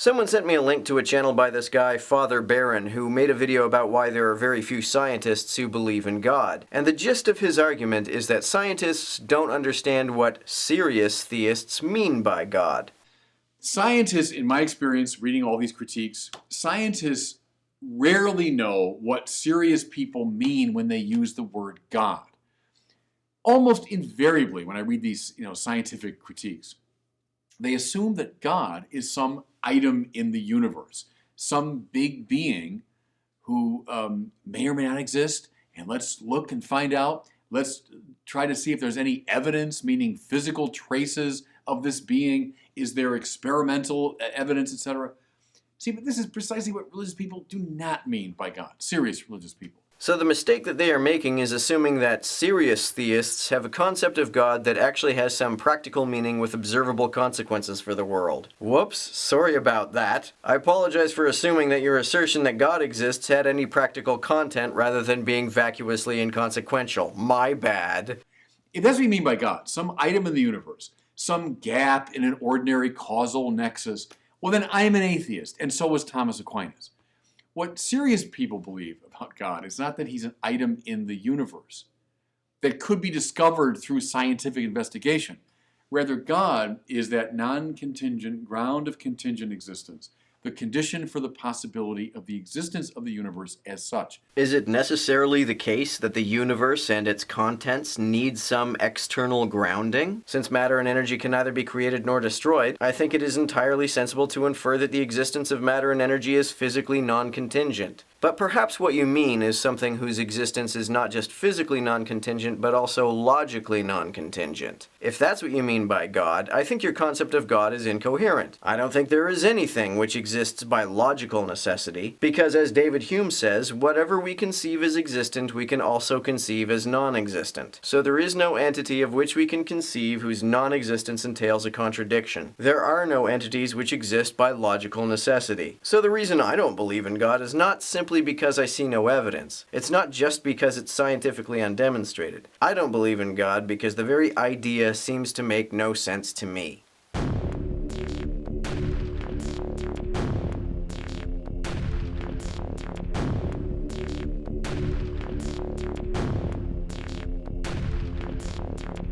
Someone sent me a link to a channel by this guy, Father Barron, who made a video about why there are very few scientists who believe in God. And the gist of his argument is that scientists don't understand what serious theists mean by God. Scientists, in my experience reading all these critiques, scientists rarely know what serious people mean when they use the word God. Almost invariably, when I read these scientific critiques, they assume that God is some item in the universe, some big being who may or may not exist, and let's look and find out. Let's try to see if there's any evidence, meaning physical traces of this being. Is there experimental evidence, etc.? See, but this is precisely what religious people do not mean by God, serious religious people. So the mistake that they are making is assuming that serious theists have a concept of God that actually has some practical meaning with observable consequences for the world. Whoops, sorry about that. I apologize for assuming that your assertion that God exists had any practical content rather than being vacuously inconsequential. My bad. If that's what you mean by God, some item in the universe, some gap in an ordinary causal nexus, well then I am an atheist, and so was Thomas Aquinas. What serious people believe about God is not that he's an item in the universe that could be discovered through scientific investigation. Rather, God is that non-contingent ground of contingent existence, the condition for the possibility of the existence of the universe as such. Is it necessarily the case that the universe and its contents need some external grounding? Since matter and energy can neither be created nor destroyed, I think it is entirely sensible to infer that the existence of matter and energy is physically non-contingent. But perhaps what you mean is something whose existence is not just physically non-contingent, but also logically non-contingent. If that's what you mean by God, I think your concept of God is incoherent. I don't think there is anything which exists by logical necessity, because as David Hume says, whatever we conceive as existent, we can also conceive as non-existent. So there is no entity of which we can conceive whose non-existence entails a contradiction. There are no entities which exist by logical necessity. So the reason I don't believe in God is not simply because I see no evidence. It's not just because it's scientifically undemonstrated. I don't believe in God because the very idea seems to make no sense to me.